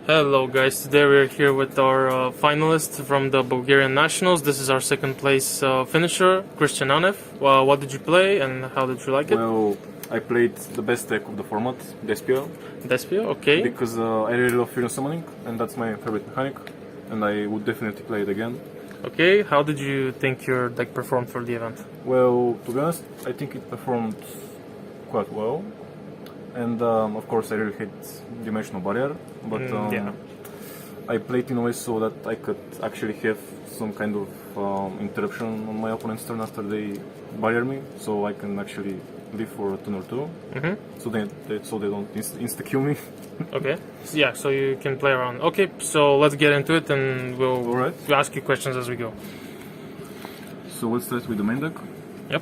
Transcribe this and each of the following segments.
Hello guys, today we're here with our finalist from the Bulgarian Nationals. This is our second place finisher, Christian Anev. What did you play and how did you like it? Well, I played the best deck of the format, DESPIA. DESPIA, okay. Because I really love Fusion Summoning and that's my favorite mechanic and I would definitely play it again. Okay, how did you think your deck performed for the event? Well, to be honest, I think it performed quite well. And of course I really hate Dimensional Barrier, but yeah. I played in a way so that I could actually have some kind of interruption on my opponent's turn after they barrier me, so I can actually live for a turn or two, so they don't insta-kill me. Okay, yeah, so you can play around. Okay, so let's get into it and we'll ask you questions as we go. So let's start with the main deck. Yep.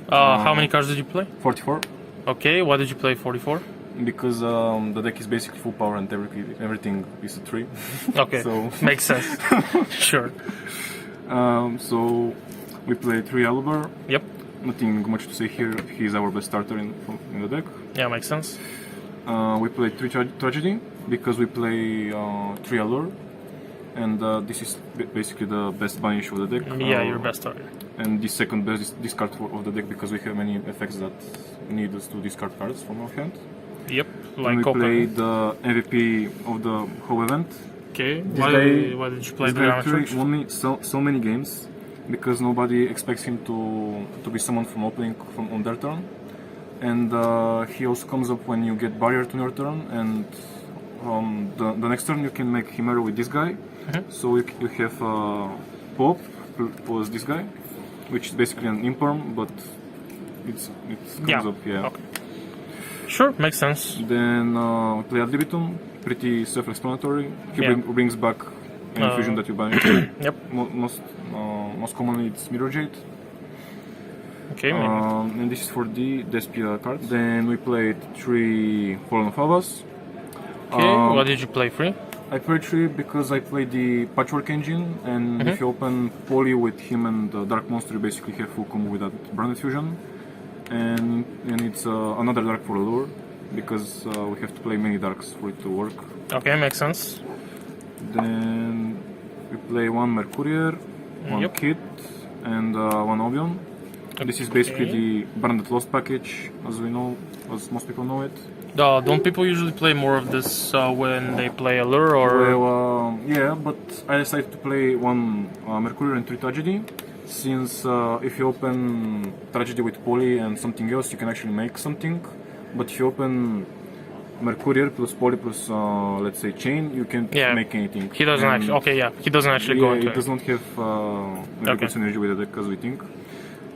How many cards did you play? 44. Okay, why did you play 44? Because the deck is basically full power and everything is a 3. Okay, so makes sense. Sure. So we play 3 Alubar. Yep. Nothing much to say here. He's our best starter in the deck. Yeah, makes sense. We play 3 Tragedy because we play 3 Allure, and this is basically the best banish of the deck. Yeah, your best starter. And the second best discard of the deck because we have many effects that need us to discard cards from our hand. Yep, like and we play the MVP of the whole event. Okay, why did you play the Dramatrix? Won me so many games because nobody expects him to be summoned from opening on their turn, and he also comes up when you get barrier to your turn, and the next turn you can make Chimera with this guy. So you have Pop plus this guy, which is basically an imperm, but it comes up, yeah. Okay. Sure, makes sense. Then we play Ad Libitum, pretty self-explanatory. He brings back any fusion that you ban. Yep. Most commonly it's Mirror Jade. Okay, and this is for the Despia card. Then we played 3 Fallen of Avas. Okay, what did you play? 3? I played 3 because I played the Patchwork engine, and if you open Poly with him and the Dark Monster, you basically have full combo with that Branded Fusion. And it's another Dark for Allure, because we have to play many Darks for it to work. Okay, makes sense. Then we play 1 Mercurier, 1 Kit, and 1 Obion. This is basically the Branded Lost package, as we know, as most people know it. Don't people usually play more of this when they play Allure, or...? Well, yeah, but I decided to play 1 Mercurier and 3 Tragedy, since if you open Tragedy with Poly and something else, you can actually make something. But if you open Mercurier plus Poly plus, let's say, Chain, you can't make anything. He doesn't actually, he doesn't actually go into it. It does not have very good synergy with the deck, as we think.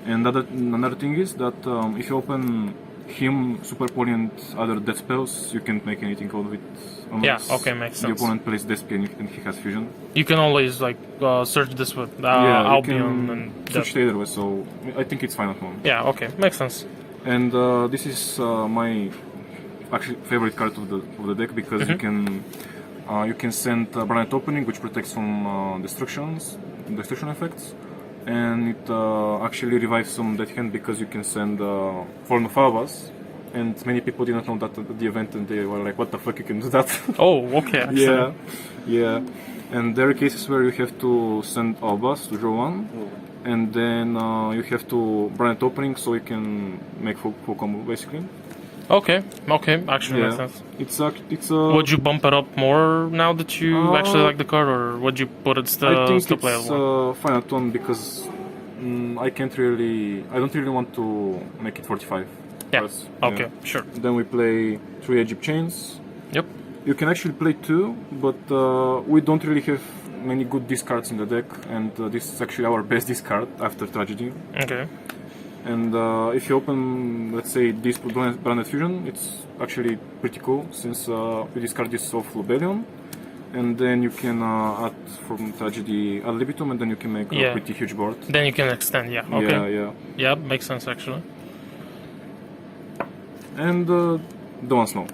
And another thing is that if you open him, Super Poly and other death spells, you can't make anything out of it unless makes sense. The opponent plays Despia and he has fusion. You can always search this with Albion and switch it either way, so I think it's fine at the moment. Yeah, okay, makes sense. And this is my actually favorite card of the deck because you can send Branded Opening, which protects from destruction effects. And it actually revives some dead hand because you can send Fallen of Avas, and many people did not know that at the event, and they were like, "What the fuck, you can do that?" Oh, okay. Yeah. And there are cases where you have to send Avas to draw 1, and then you have to Branded Opening so you can make full combo basically. Okay, actually makes sense. It's Would you bump it up more now that you actually like the card, or would you put it still playable? I think it's fine at 1 because I don't really want to make it 45. Yeah. Okay, sure. Then we play 3 Egypt Chains. Yep. You can actually play 2, but we don't really have many good discards in the deck, and this is actually our best discard after Tragedy. Okay. And if you open, let's say, this Branded Fusion, it's actually pretty cool, since you discard this of Lobelion, and then you can add from Tragedy Ad Libitum, and then you can make a pretty huge board. Then you can extend, okay. Yeah, makes sense actually. And the one Snow.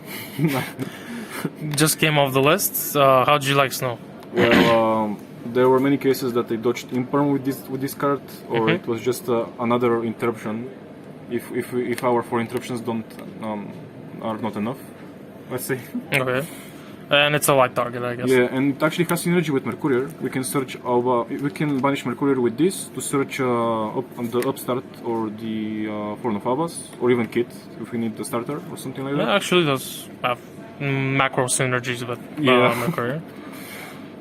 Just came off the list. How did you like Snow? Well, there were many cases that I dodged Imperm with this card, or it was just another interruption. If our 4 interruptions are not enough, let's say. Okay. And it's a light target, I guess. Yeah, and it actually has synergy with Mercurier. We can search we can banish Mercurier with this to search on the upstart or the Horn of Abbas, or even Kit if we need the starter or something like that. It actually does have macro synergies with Yeah. Mercury.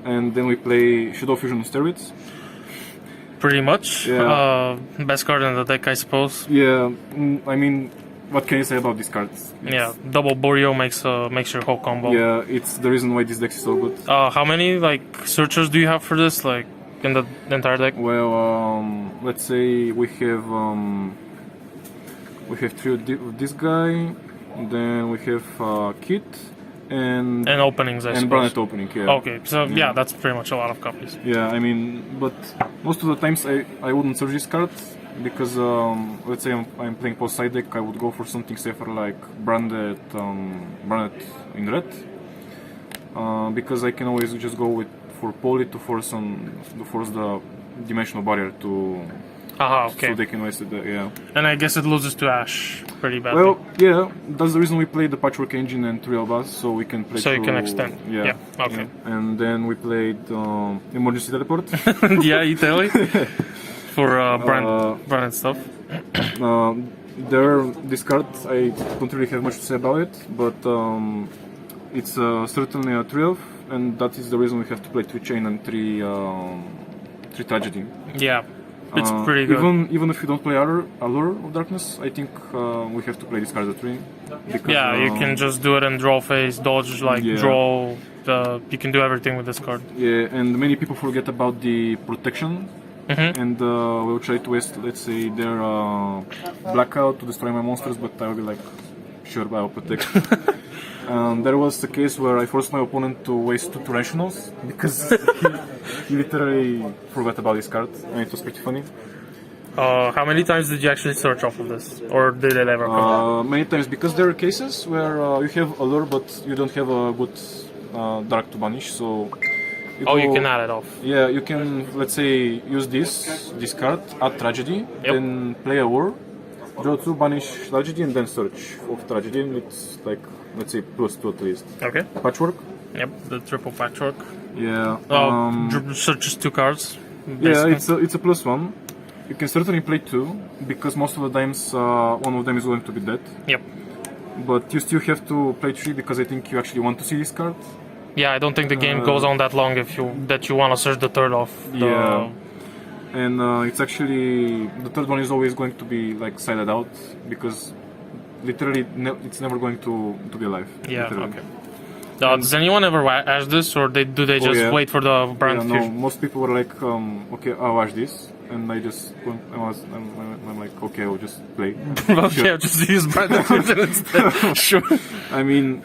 And then we play Shadow Fusion on steroids. Pretty much. Yeah. Best card in the deck, I suppose. Yeah, I mean, what can you say about these cards? Yeah, double Boreal makes your whole combo. Yeah, it's the reason why this deck is so good. How many searchers do you have for this, in the entire deck? Well, let's say we have three of this guy, then we have Kit and Openings, I suppose. and Brunette opening. Yeah. Okay, so yeah, that's pretty much a lot of copies. Yeah, I mean, but most of the times I wouldn't search this card because let's say I'm playing post side deck, I would go for something safer like Brunette in red, because I can always just go for Poly to force the dimensional barrier to. Okay. So they can waste it. Yeah. And I guess it loses to Ash pretty badly. Well, yeah, that's the reason we played the Patchwork Engine and 3 Albaz, so we can play. So you through, can extend. Yeah. Okay. Yeah. And then we played Emergency Teleport. Yeah, Italy. For brand and stuff. This card, I don't really have much to say about it, but it's certainly a 3 and that is the reason we have to play 3 Chain and 3 Tragedy. Yeah. It's pretty good. Even if you don't play Allure of Darkness, I think we have to play this card at 3. Because, Yeah, you can just do it in draw phase, dodge, Yeah. draw. You can do everything with this card. Yeah, and many people forget about the protection, and will try to waste, let's say, their blackout to destroy my monsters, but I will be like, sure, I'll protect. There was a case where I forced my opponent to waste 2 Tyrannosaurs because he literally forgot about this card, and it was pretty funny. How many times did you actually search off of this? Or did it ever come out? Many times, because there are cases where you have Allure, but you don't have a good Dark to banish, so... You can add it off. Yeah, you can, let's say, use this card, add Tragedy, then play a War, draw 2, banish Tragedy, and then search of Tragedy, and it's like, let's say, +2 at least. Okay. Patchwork? Yep, the triple patchwork. Yeah. Searches 2 cards. Yeah, basically. it's a +1. You can certainly play 2, because most of the times one of them is going to be dead. Yep. But you still have to play 3, because I think you actually want to see this card. Yeah, I don't think the game goes on that long if you want to search the third off. Yeah. And it's actually, the third one is always going to be like sided out, because literally it's never going to be alive. Yeah, literally. okay. Does anyone ever ash this, or do they just wait for the brand No, fusion? most people were like, okay, I'll watch this, and I just I'm like, okay, I'll just play. Okay, I'll just use brand fusion instead. Sure. I mean,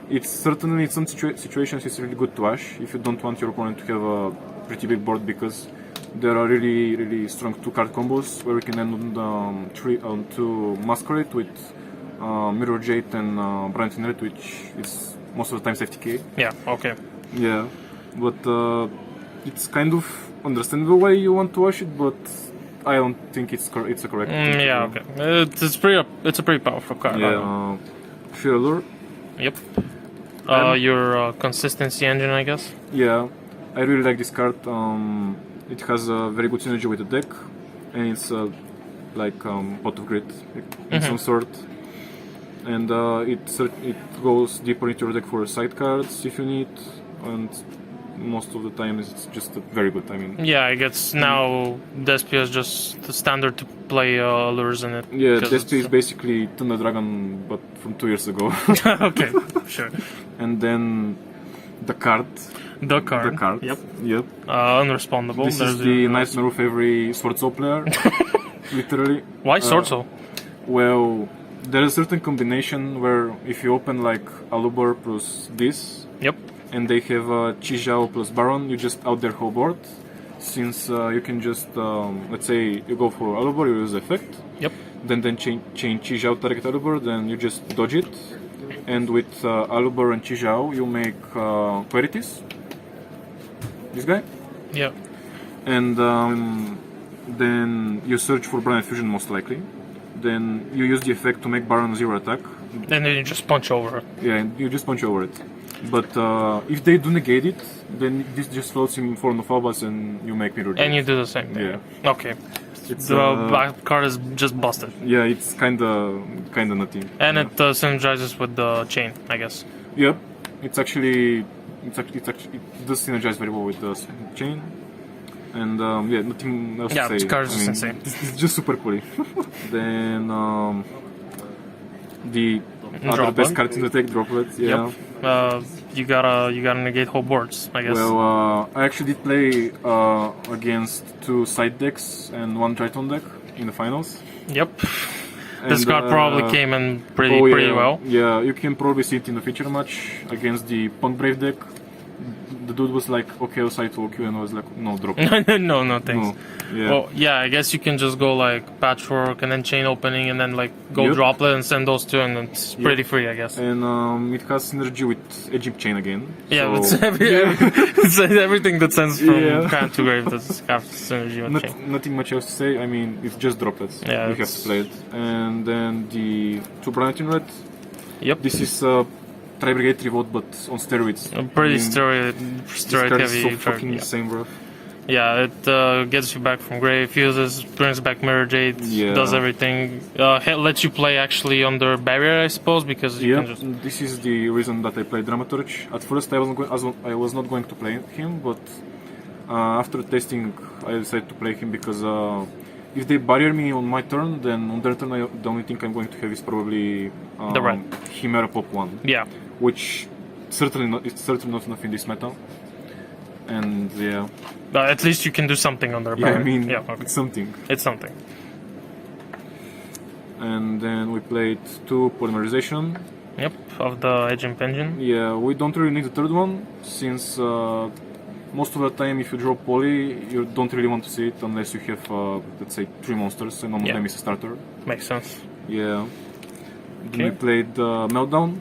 it's certainly in some situations it's really good to ash if you don't want your opponent to have a pretty big board, because there are really, really strong 2-card combos where we can end on 2 Masquerade with Mirror Jade and Brand in Red, which is most of the time FTK. Yeah, okay. Yeah, but it's kind of understandable why you want to wash it, but I don't think it's a correct thing to Yeah, do. okay. It's a pretty powerful card. Yeah, Fear Allure. Yep. Your consistency engine, I guess. Yeah, I really like this card. It has a very good synergy with the deck, and it's like pot of grit in some sort. And it goes deeper into your deck for side cards if you need, and most of the time it's just very good. I mean, yeah, I guess now DESPIA is just the standard to play lures in it. Yeah, DESPIA is basically Thunder Dragon, but from 2 years ago. Okay, sure. And then the card. The card. Yep. Unrespondable. This is the nightmare of every Swordsoul player. Literally. Why Swordsoul? Well, there is a certain combination where if you open like Alubar plus this, Yep. and they have Chi Zhao plus Baron, you just out their whole board. Since you can just, let's say you go for Alubar, you use effect. Yep. Then chain Chi Zhao target Alubar, then you just dodge it. And with Alubar and Chi Zhao, you make Queritis. This guy. Yeah. And then you search for Brand Fusion most likely. Then you use the effect to make Baron 0 attack. And then you just punch over it. Yeah, you just punch over it. But if they do negate it, then this just floats in form of Albas and you make mirror. And you do the same thing. Yeah. Okay. It's, The back card is just busted. yeah, it's kinda nothing. And yeah. it synergizes with the chain, I guess. Yep, it does synergize very well with the chain, and yeah, nothing else Yeah, to this say. card is just insane. It's just super cool. Then the other Droplet. best cards in the deck, Droplet. Yeah. Yep. You gotta negate whole boards, I guess. Well, I actually did play against 2 side decks and 1 Triton deck in the finals. Yep. This And, card probably came in pretty yeah, well. Yeah, you can probably see it in the feature match against the Punk Brave deck. The dude was like, okay, I'll side to OQ, and I was like, no, drop it. no, thanks. No. Yeah. Well, yeah, I guess you can just go like patchwork and then chain opening and then like go Yep. droplet and send those two, and it's pretty free, I guess. And it has synergy with Egypt Chain again. Yeah, so, it's everything that sends from Yeah. hand to grave that's have synergy with chain. nothing much else to say. I mean, it's just droplets. Yeah, you have it's- to play it. And then the 2 Branded in red. Yep. This is Tri-Brigade Revolt, but on steroids. Pretty I mean, steroid this card is heavy. so fucking yeah. insane, bro. Yeah, it gets you back from grave, fuses, brings back Mirror Jade, Yeah. does everything. Lets you play actually under barrier, I suppose, because you Yeah, can just. this is the reason that I played Dramaturge. At first, I was not going to play him, but after testing, I decided to play him because if they barrier me on my turn, then on their turn, the only thing I'm going to have is probably The red. Chimera Pop 1, Yeah. which it's certainly not enough in this meta. And yeah, At least you can do something under yeah, barrier. I mean, yeah, okay. it's something. It's something. And then we played 2 Polymerization. Yep, of the Edge Engine. Yeah, we don't really need the third one, since most of the time if you draw poly, you don't really want to see it unless you have, let's say, 3 monsters, and one of Yeah. them is a starter. Makes sense. Yeah. Then Okay. we played Meltdown.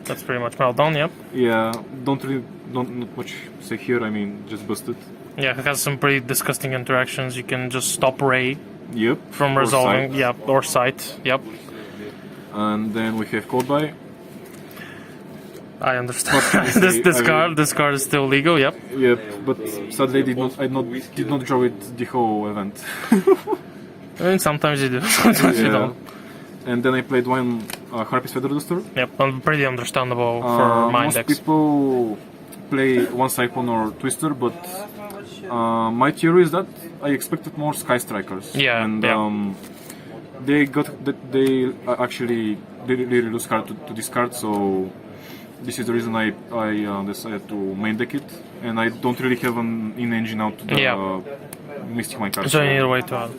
That's pretty much Meltdown, yep. Yeah, not much to say here, I mean, just busted. Yeah, it has some pretty disgusting interactions. You can just stop Ray Yep. from or resolving, Sight. yep, or Sight, yep. And then we have Code Buy. I understand. Honestly, this card is still legal, yep. Yep, but sadly did not draw it the whole event. I mean, sometimes you do, sometimes you Yeah. don't. And then I played one Harpy's Feather Duster. Yep, pretty understandable for mind Most decks. people play one Cyclone or Twister, but my theory is that I expected more Sky Strikers. Yeah, and yeah. they actually really lose card to discard. So this is the reason I decided to main deck it, and I don't really have an in engine out to the Yeah. Mystic Mind card. So you need a way to add.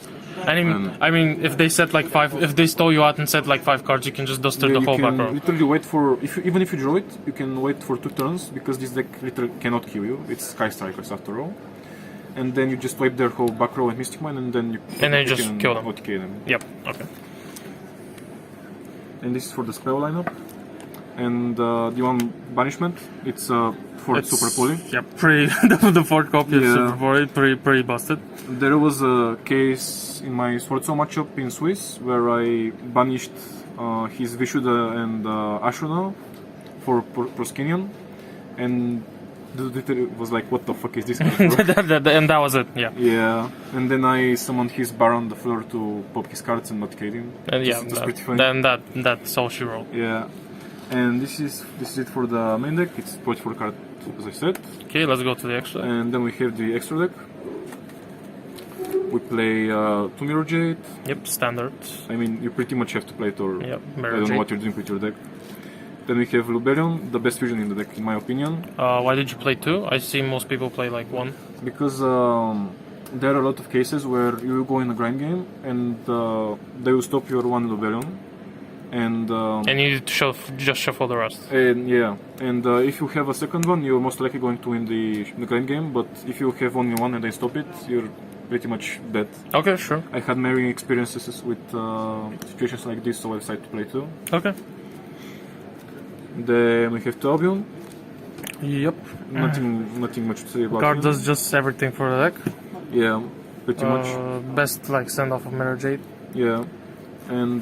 I mean, if they set like 5, if they stole you out and set like 5 cards, you can just duster Yeah, the you whole can back row. literally wait for even if you draw it, you can wait for 2 turns because this deck literally cannot kill you. It's Sky Strikers after all, and then you just wipe their whole back row and Mystic Mine, and then you just can kill them. OTK them. Yep. Okay. And this is for the spell lineup, and the one banishment. It's for Super Poly. Yep. Pretty. the 4th copy of Yeah. Super Poly. Pretty busted. There was a case in my Swordstorm matchup in Swiss where I banished his Vishuddha and Ashuna for Proskinion, and the dude was like, "What the fuck is this?" card for?" And that was it. Yeah. Yeah, and then I summoned his Baron on the floor to pop his cards and not kill him. And yeah. That's pretty funny. Then that's all she wrote. Yeah, and this is it for the main deck. It's 44 card, as I said. Okay, let's go to the extra. And then we have the extra deck. We play 2 Mirror Jade. Yep. Standard. I mean, you pretty much have to play it, or Yep. I Mirror don't know Jade. what you're doing with your deck. Then we have Luberion, the best fusion in the deck, in my opinion, Why did you play 2? I see most people play like 1. because there are a lot of cases where you go in a grind game and they will stop your one Luberion, and And you need to just shuffle the rest. yeah, and if you have a second one, you're most likely going to win the grind game. But if you have only one and they stop it, you're pretty much dead. Okay, sure. I had many experiences with situations like this, so I decided to play 2. Okay. Then we have Albion. Yep. Nothing much to say about Card him. does just everything for the deck. Yeah, pretty much. Best like send off of Mirror Jade. Yeah, and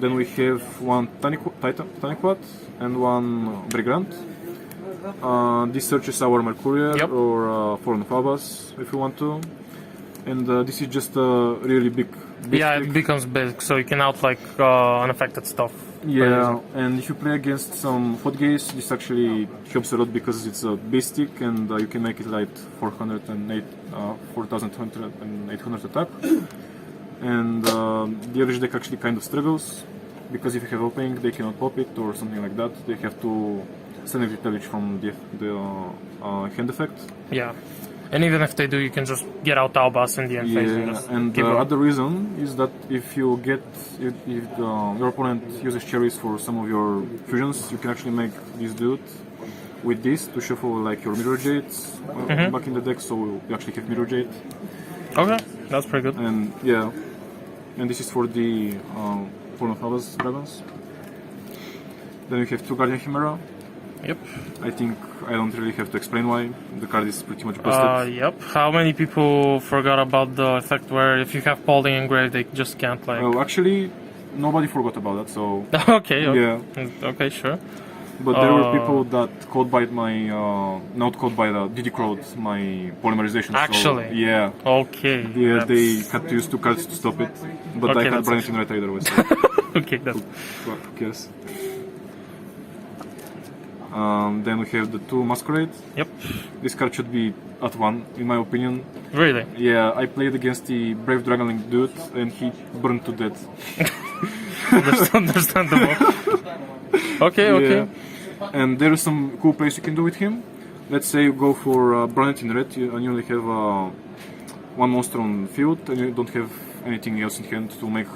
then we have one Taniquat and one Brigand. This searches our Mercurial Yep. or Foreign Fabas if you want to. And this is just a really big Yeah, stick. it becomes big, so you can out like unaffected stuff. Yeah, and if you play against some hot gaze, this actually helps a lot because it's a base stick and you can make it like 4,800 attack. And the Irish deck actually kind of struggles because if you have opening, they cannot pop it or something like that. They have to send it damage from the hand effect. Yeah. And even if they do, you can just get out Albas in the end phase and Yeah, just and give the up. other reason is that if your opponent uses cherries for some of your fusions, you can actually make this dude with this to shuffle like your mirror jades back in the deck, so you actually have mirror jade. Okay, that's pretty good. And yeah, and this is for the Porno Fabas dragons. Then we have 2 Guardian Chimera. Yep. I think I don't really have to explain why. The card is pretty much busted. Yep. How many people forgot about the effect where if you have Paulding engraved, they just can't like... Well, actually, nobody forgot about that, so Okay, yeah. Okay, sure. But there were people that code by my, not code by the DD crowd my polymerization. Actually? So, yeah. Okay. Yeah, they had to use 2 cards to stop it. But Okay, I had that's Brand in red either way, so Okay, that's... who cares? Then we have the 2 Masquerade. Yep. This card should be at 1, in my opinion. Really? Yeah, I played against the Brave Dragonlink dude and he burned to death. Understandable. Okay, okay. Yeah. And there are some cool plays you can do with him. Let's say you go for Brand in red and you only have 1 monster on field and you don't have anything else in hand to make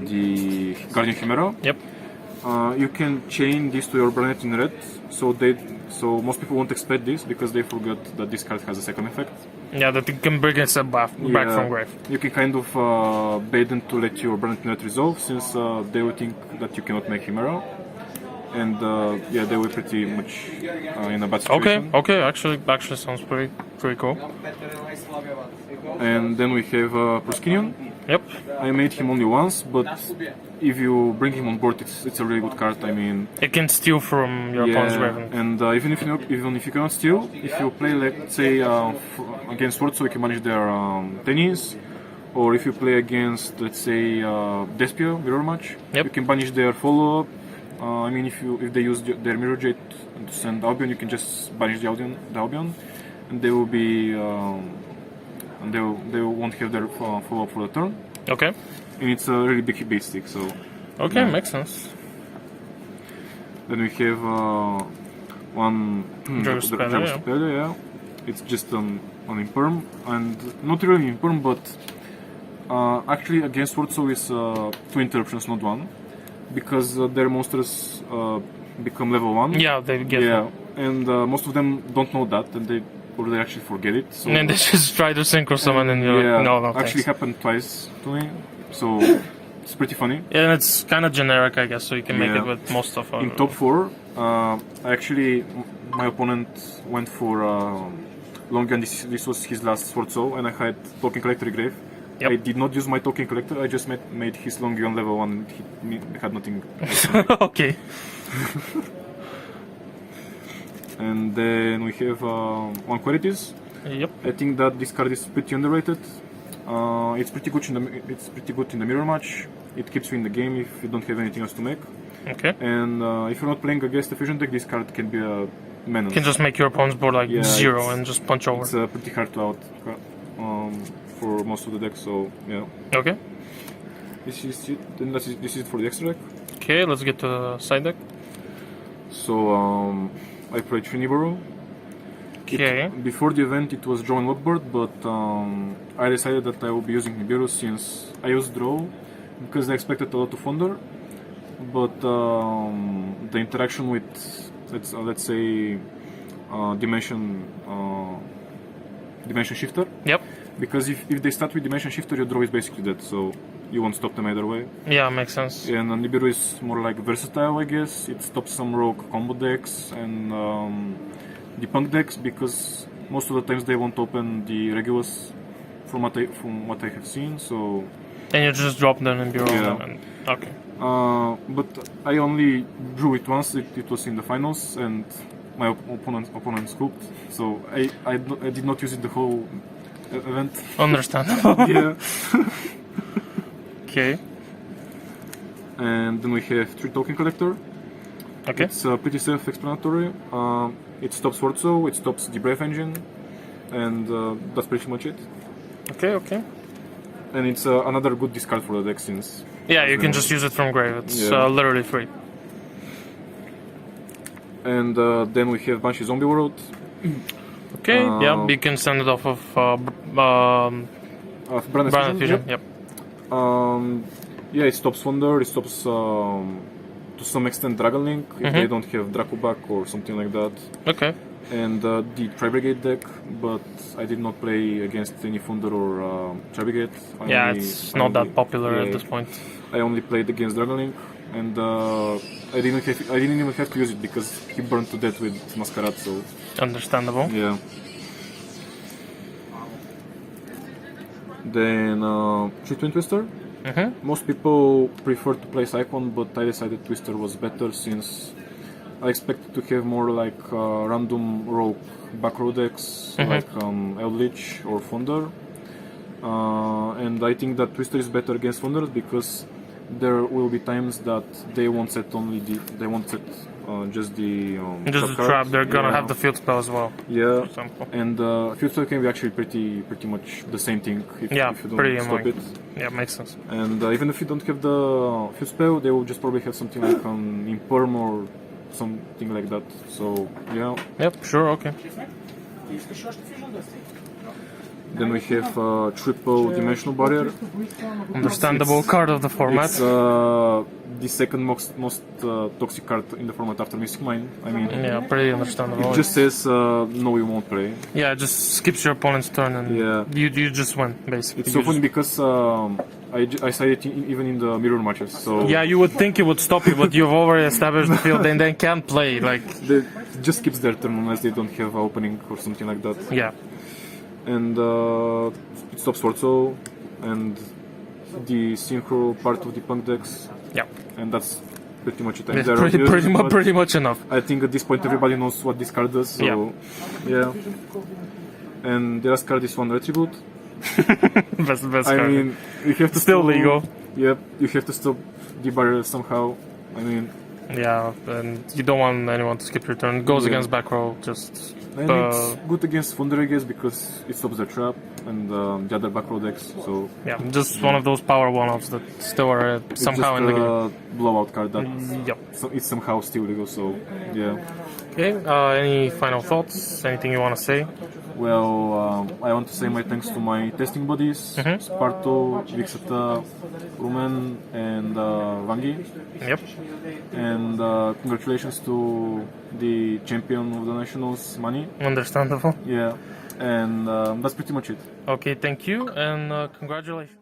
the Guardian Chimera. Yep. You can chain this to your Brand in red, so most people won't expect this because they forgot that this card has a second effect. Yeah, that you can bring it back from grave. You can kind of bait them to let your Brand in red resolve since they will think that you cannot make Chimera. And yeah, they were pretty much in a bad situation. Okay, actually sounds pretty cool. And then we have Proskinion. Yep. I made him only once, but if you bring him on board, it's a really good card. I mean, It can steal from your opponent's grave. and even if you cannot steal, if you play, let's say, against Sword, so you can manage their tennis, or if you play against, let's say, Despia mirror match, Yep. you can banish their follow up. I mean, if they use their mirror jade to send Albion, you can just banish the Albion, and they will be and they won't have their follow up for the turn. Okay. And it's a really big bait stick, so. Okay, yeah. makes sense. Then we have one Dragon Speller, yeah. Speller, yeah. It's just an imperm, and not really imperm, but actually against Swordsoul is 2 interruptions, not 1, because their monsters become level 1. Yeah, they get Yeah, and most of them don't know that, and they actually forget it. So And then they just try to synchro summon and you're yeah, like, no, actually thanks. happened twice to me, so it's pretty funny. Yeah, and it's kind of generic, I guess, so you can make Yeah. it with most of In top 4, my opponent went for Longan. This was his last Sword Soul, and I had Token Collector Grave. Yep. I did not use my Token Collector, I just made his Longan level 1, he had nothing. Okay. And then we have one Qualities. Yep. I think that this card is pretty underrated. It's pretty good in the mirror match. It keeps you in the game if you don't have anything else to make. Okay. And if you're not playing against the fusion deck, this card can be a menace. You can just make your opponent's board like Yeah, 0 it's- and just punch over. It's pretty hard to out for most of the decks, so yeah. Okay. This is it. Then this is it for the extra deck. Okay, let's get to the side deck. So I played Triniboro. Okay. Before the event, it was draw and lockboard, but I decided that I will be using Nibiru since I used draw because I expected a lot of Wonder, but the interaction with let's say dimension shifter. Yep. Because if they start with dimension shifter, your draw is basically dead, so you won't stop them either way. Yeah, makes sense. And Nibiru is more like versatile, I guess. It stops some rogue combo decks and the punk decks because most of the times they won't open the Regulus from what I have seen. So And you just drop them and bureau Yeah. them. And, okay. But I only drew it once. It was in the finals, and my opponent scooped. So I did not use it the whole event. Understandable. Yeah. Okay. And then we have 3 token collector. Okay. It's pretty self-explanatory. It stops Swordzo, it stops the Brave Engine, and that's pretty much it. Okay. Okay. And it's another good discard for the deck since. Yeah, you can just use it from grave. It's Yeah. literally free. And then we have Banshee Zombie World. Okay. Yeah, you can send it off of Branded Branded Fusion. Fusion. Yep. Yeah, it stops Wonder, it stops to some extent Dragon Link if they don't have Dracobak or something like that. Okay. And the Tri-Brigade deck, but I did not play against any Thunder or Tri-Brigade. Yeah, it's not that popular at this point. I only played against Dragon Link, and I didn't even have to use it because he burned to death with Masquerade. So Understandable. yeah. Then Twin Twister. Most people prefer to play Cyclone, but I decided Twister was better since I expected to have more like random rogue back row decks like Eldritch or Thunder. And I think that Twister is better against Thunder because there will be times that they won't set just the Trap. They're gonna have the field spell as well. Yeah, For example. and field spell can be actually pretty much the same thing if you don't pretty stop annoying. it. Yeah, makes sense. And even if you don't have the field spell, they will just probably have something like an Imperm or something like that. So yeah. Yep. Sure. Okay. Then we have triple dimensional barrier. Understandable card of the format. It's the second most toxic card in the format after Mystic Mine. I mean, Yeah, pretty understandable. it just says no, you won't play. Yeah, it just skips your opponent's turn and Yeah. you just win basically. It's You so funny just- because I said it even in the mirror matches. So Yeah, you would think it would stop you, but you've already established the field and then can't play. Like, it just skips their turn unless they don't have opening or something like that. yeah. And it stops Swordzo and the synchro part of the punk decks, Yeah. and that's pretty much it. And It's there are others, but pretty much enough. I think at this point everybody knows what this card does. So yeah. And the last card is one Retribute. Best I card. mean, you have to Still legal. Yep, you have to stop the barrier somehow. I mean, Yeah, and you don't want anyone to skip your turn. It goes Yeah. against back row, just and it's good against Thunder, I guess, because it stops the trap and the other back row decks. So yeah, just one of those power one-offs that still are it's somehow just in the game. a blowout card that Yep. it's somehow still legal. So yeah. Okay, any final thoughts? Anything you want to say? Well, I want to say my thanks to my testing buddies, Sparto, Vixata, Rumen, and Vangi. Yep. And congratulations to the champion of the nationals, Mani. Understandable. Yeah, and that's pretty much it. Okay, thank you, and congratulations.